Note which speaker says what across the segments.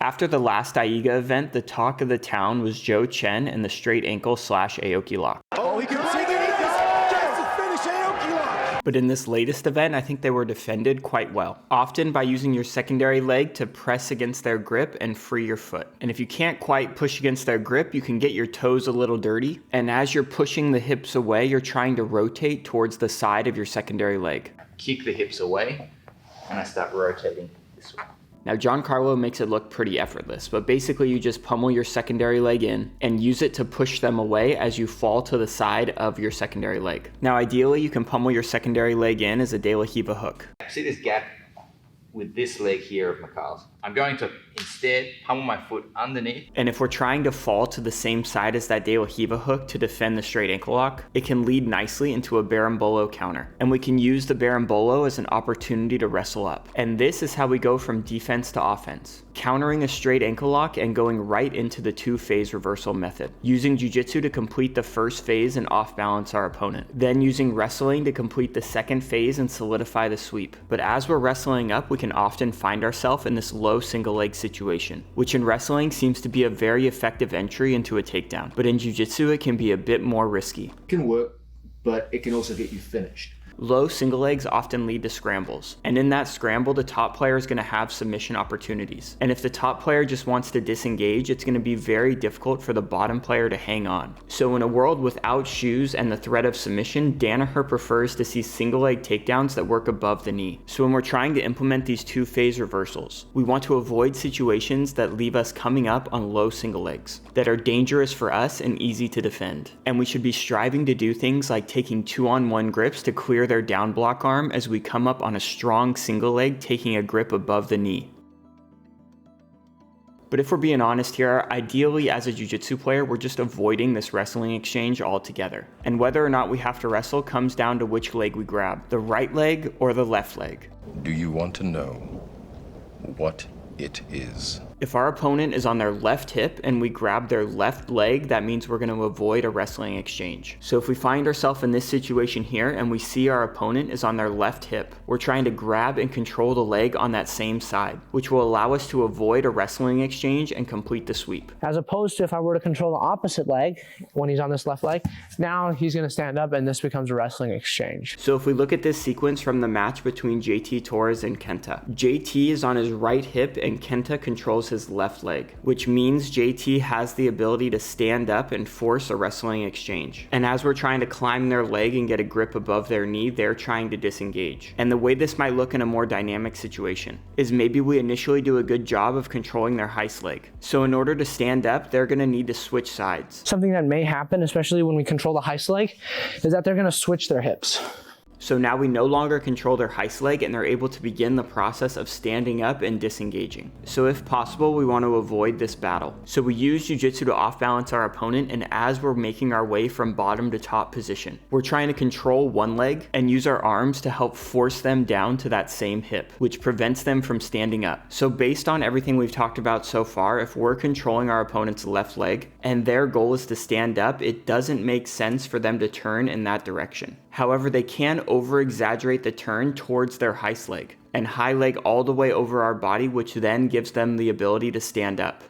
Speaker 1: After the last AIGA event, the talk of the town was Joe Chen and the straight ankle / Aoki lock.
Speaker 2: Oh, he can see it. Yes, to finish Aoki lock.
Speaker 1: But in this latest event, I think they were defended quite well, often by using your secondary leg to press against their grip and free your foot. And if you can't quite push against their grip, you can get your toes a little dirty. And as you're pushing the hips away, you're trying to rotate towards the side of your secondary leg. Kick the hips away, and I start rotating this way. Now, Giancarlo makes it look pretty effortless, but basically you just pummel your secondary leg in and use it to push them away as you fall to the side of your secondary leg. Now, ideally, you can pummel your secondary leg in as a De La Riva hook.
Speaker 3: See this gap with this leg here of Mikhail's? I'm going to instead pummel my foot underneath.
Speaker 1: And if we're trying to fall to the same side as that De La Riva hook to defend the straight ankle lock, it can lead nicely into a berimbolo counter. And we can use the berimbolo as an opportunity to wrestle up. And this is how we go from defense to offense, countering a straight ankle lock and going right into the two-phase reversal method, using jiu-jitsu to complete the first phase and off-balance our opponent, then using wrestling to complete the second phase and solidify the sweep. But as we're wrestling up, we can often find ourselves in this low single leg situation, which in wrestling seems to be a very effective entry into a takedown. But in jiu-jitsu, it can be a bit more risky.
Speaker 4: It can work, but it can also get you finished.
Speaker 1: Low single legs often lead to scrambles, and in that scramble, the top player is going to have submission opportunities. And if the top player just wants to disengage, it's going to be very difficult for the bottom player to hang on. So in a world without shoes and the threat of submission, Danaher prefers to see single leg takedowns that work above the knee. So when we're trying to implement these two-phase reversals, we want to avoid situations that leave us coming up on low single legs, that are dangerous for us and easy to defend. And we should be striving to do things like taking 2-on-1 grips to clear their down block arm as we come up on a strong single leg, taking a grip above the knee. But if we're being honest here, ideally as a jiu-jitsu player, we're just avoiding this wrestling exchange altogether. And whether or not we have to wrestle comes down to which leg we grab, the right leg or the left leg.
Speaker 5: Do you want to know what it is?
Speaker 1: If our opponent is on their left hip and we grab their left leg, that means we're going to avoid a wrestling exchange. So if we find ourselves in this situation here and we see our opponent is on their left hip, we're trying to grab and control the leg on that same side, which will allow us to avoid a wrestling exchange and complete the sweep.
Speaker 6: As opposed to if I were to control the opposite leg when he's on this left leg, now he's going to stand up and this becomes a wrestling exchange.
Speaker 1: So if we look at this sequence from the match between JT Torres and Kenta, JT is on his right hip and Kenta controls his left leg, which means JT has the ability to stand up and force a wrestling exchange. And as we're trying to climb their leg and get a grip above their knee, they're trying to disengage. And the way this might look in a more dynamic situation is maybe we initially do a good job of controlling their heist leg. So in order to stand up, they're going to need to switch sides.
Speaker 6: Something that may happen, especially when we control the heist leg, is that they're going to switch their hips.
Speaker 1: So now we no longer control their heist leg and they're able to begin the process of standing up and disengaging. So if possible, we want to avoid this battle. So we use jiu-jitsu to off-balance our opponent, and as we're making our way from bottom to top position, we're trying to control one leg and use our arms to help force them down to that same hip, which prevents them from standing up. So based on everything we've talked about so far, if we're controlling our opponent's left leg and their goal is to stand up, it doesn't make sense for them to turn in that direction. However, they can over-exaggerate the turn towards their heist leg and high leg all the way over our body, which then gives them the ability to stand up.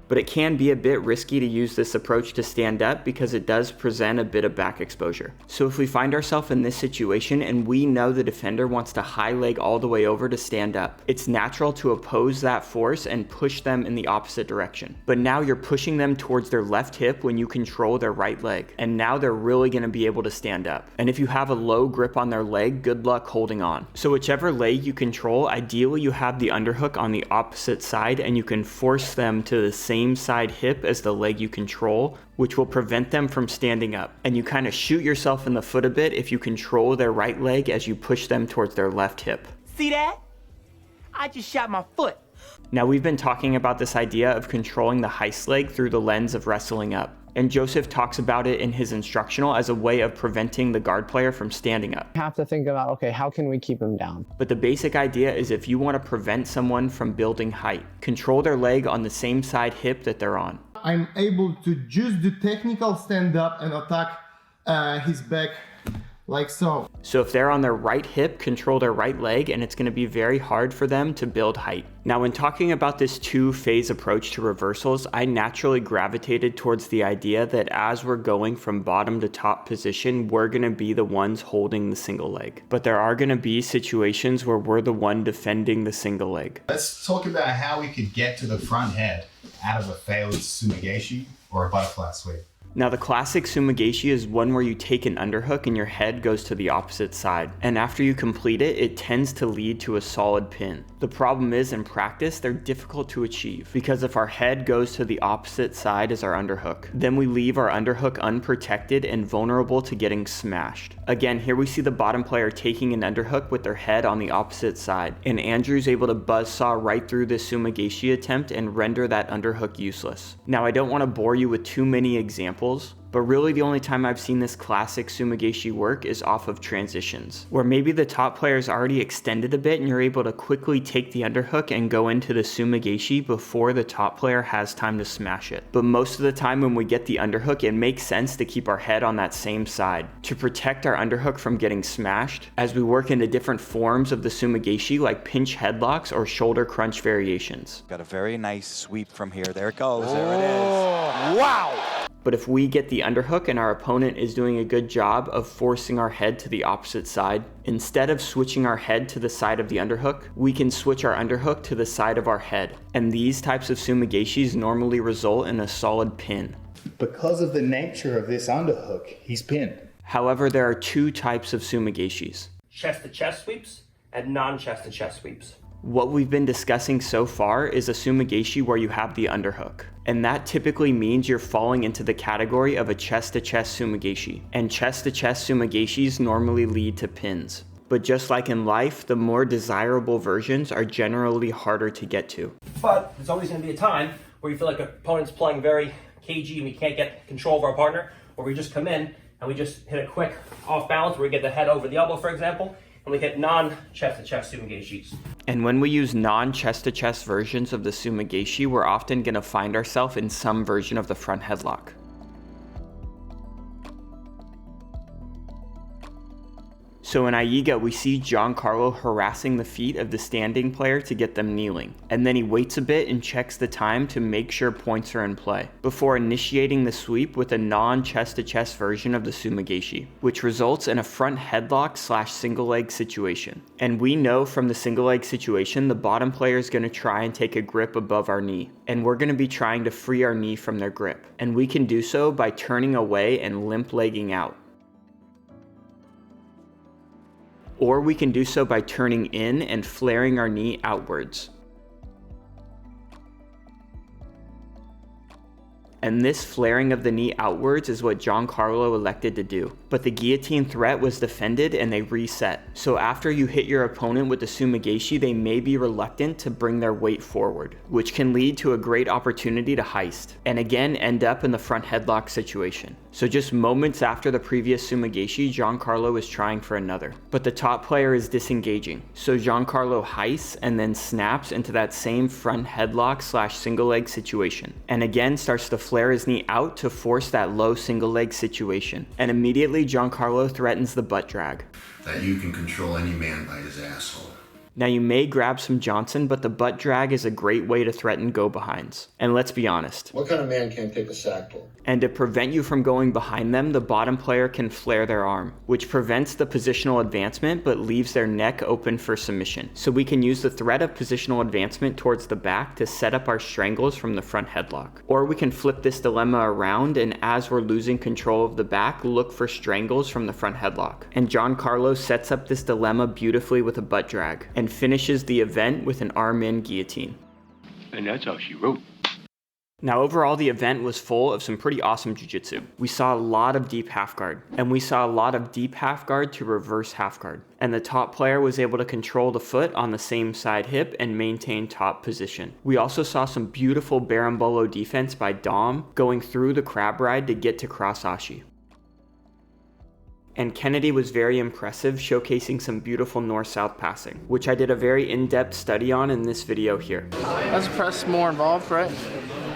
Speaker 1: But it can be a bit risky to use this approach to stand up because it does present a bit of back exposure. So if we find ourselves in this situation and we know the defender wants to high leg all the way over to stand up, it's natural to oppose that force and push them in the opposite direction. But now you're pushing them towards their left hip when you control their right leg, and now they're really going to be able to stand up. And if you have a low grip on their leg, good luck holding on. So whichever leg you control, ideally you have the underhook on the opposite side and you can force them to the same side hip as the leg you control, which will prevent them from standing up. And you kind of shoot yourself in the foot a bit if you control their right leg as you push them towards their left hip.
Speaker 7: See that? I just shot my foot.
Speaker 1: Now we've been talking about this idea of controlling the heist leg through the lens of wrestling up. And Joseph talks about it in his instructional as a way of preventing the guard player from standing up.
Speaker 6: You have to think about, okay, how can we keep him down?
Speaker 1: But the basic idea is if you want to prevent someone from building height, control their leg on the same side hip that they're on.
Speaker 2: I'm able to just do technical stand up and attack his back like so.
Speaker 1: So if they're on their right hip, control their right leg, and it's going to be very hard for them to build height. Now, when talking about this two-phase approach to reversals, I naturally gravitated towards the idea that as we're going from bottom to top position, we're going to be the ones holding the single leg. But there are going to be situations where we're the one defending the single leg.
Speaker 8: Let's talk about how we could get to the front head out of a failed Sumigaeshi or a butterfly sweep.
Speaker 1: Now, the classic Sumigaeshi is one where you take an underhook and your head goes to the opposite side. And after you complete it, it tends to lead to a solid pin. The problem is, in practice, they're difficult to achieve because if our head goes to the opposite side as our underhook, then we leave our underhook unprotected and vulnerable to getting smashed. Again, here we see the bottom player taking an underhook with their head on the opposite side, and Andrew's able to buzzsaw right through this Sumigaeshi attempt and render that underhook useless. Now, I don't want to bore you with too many examples, but really the only time I've seen this classic Sumigaeshi work is off of transitions, where maybe the top player's already extended a bit and you're able to quickly take the underhook and go into the Sumigaeshi before the top player has time to smash it. But most of the time when we get the underhook, it makes sense to keep our head on that same side to protect our underhook from getting smashed as we work into different forms of the Sumigaeshi like pinch headlocks or shoulder crunch variations.
Speaker 9: Got a very nice sweep from here. There it goes. There it is.
Speaker 2: Wow!
Speaker 1: But if we get the underhook and our opponent is doing a good job of forcing our head to the opposite side, instead of switching our head to the side of the underhook, we can switch our underhook to the side of our head. And these types of Sumigaeshis normally result in a solid pin.
Speaker 8: Because of the nature of this underhook, he's pinned.
Speaker 1: However, there are two types of Sumigaeshis.
Speaker 10: Chest-to-chest sweeps and non-chest-to-chest sweeps.
Speaker 1: What we've been discussing so far is a Sumigaeshi where you have the underhook. And that typically means you're falling into the category of a chest-to-chest Sumigaeshi. And chest-to-chest Sumigaeshis normally lead to pins. But just like in life, the more desirable versions are generally harder to get to.
Speaker 10: But there's always going to be a time where you feel like an opponent's playing very cagey and we can't get control of our partner, or we just come in and we just hit a quick off balance where we get the head over the elbow, for example, and we hit non-chest-to-chest Sumigaeshis.
Speaker 1: And when we use non-chest-to-chest versions of the Sumigaeshi, we're often going to find ourselves in some version of the front headlock. So in AIGA, we see Giancarlo harassing the feet of the standing player to get them kneeling, and then he waits a bit and checks the time to make sure points are in play, before initiating the sweep with a non-chest-to-chest version of the Sumigaeshi, which results in a front headlock / single leg situation. And we know from the single leg situation, the bottom player is going to try and take a grip above our knee, and we're going to be trying to free our knee from their grip, and we can do so by turning away and limp legging out. Or we can do so by turning in and flaring our knee outwards. And this flaring of the knee outwards is what Giancarlo elected to do. But the guillotine threat was defended and they reset. So after you hit your opponent with the Sumigaeshi, they may be reluctant to bring their weight forward, which can lead to a great opportunity to heist, and again end up in the front headlock situation. So just moments after the previous Sumigaeshi, Giancarlo is trying for another. But the top player is disengaging. So Giancarlo heists and then snaps into that same front headlock / single leg situation. And again starts to flare his knee out to force that low single leg situation. And immediately Giancarlo threatens the butt drag.
Speaker 5: That you can control any man by his asshole.
Speaker 1: Now you may grab some Johnson, but the butt drag is a great way to threaten go-behinds. And let's be honest.
Speaker 5: What kind of man can't take a sack pull?
Speaker 1: And to prevent you from going behind them, the bottom player can flare their arm, which prevents the positional advancement but leaves their neck open for submission. So we can use the threat of positional advancement towards the back to set up our strangles from the front headlock. Or we can flip this dilemma around and as we're losing control of the back, look for strangles from the front headlock. And Giancarlo sets up this dilemma beautifully with a butt drag and finishes the event with an arm-in guillotine.
Speaker 11: And that's how she wrote.
Speaker 1: Now overall, the event was full of some pretty awesome jiu-jitsu. We saw a lot of deep half guard, and we saw a lot of deep half guard to reverse half guard. And the top player was able to control the foot on the same side hip and maintain top position. We also saw some beautiful berimbolo defense by Dom going through the crab ride to get to cross ashi. And Kennedy was very impressive, showcasing some beautiful north-south passing, which I did a very in-depth study on in this video here.
Speaker 6: Let's press more involved, right?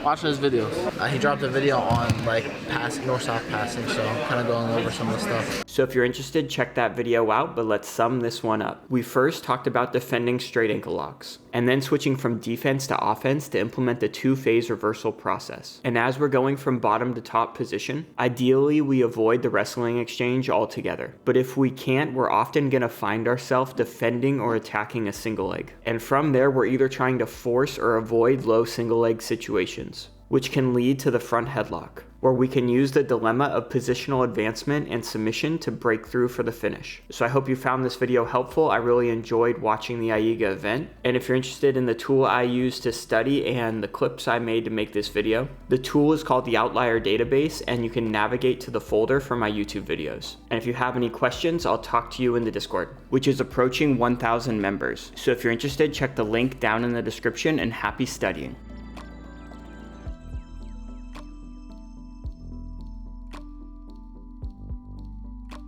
Speaker 6: watching his videos. He dropped a video on like passing, north-south passing, so I'm kind of going over some of the stuff.
Speaker 1: So if you're interested, check that video out, but let's sum this one up. We first talked about defending straight ankle locks, and then switching from defense to offense to implement the two-phase reversal process. And as we're going from bottom to top position, ideally we avoid the wrestling exchange altogether. But if we can't, we're often gonna find ourselves defending or attacking a single leg. And from there, we're either trying to force or avoid low single leg situations, which can lead to the front headlock, where we can use the dilemma of positional advancement and submission to break through for the finish. So I hope you found this video helpful. I really enjoyed watching the AIGA event. And if you're interested in the tool I used to study and the clips I made to make this video, the tool is called the Outlier Database, and you can navigate to the folder for my YouTube videos. And if you have any questions, I'll talk to you in the Discord, which is approaching 1,000 members. So if you're interested, check the link down in the description, and happy studying.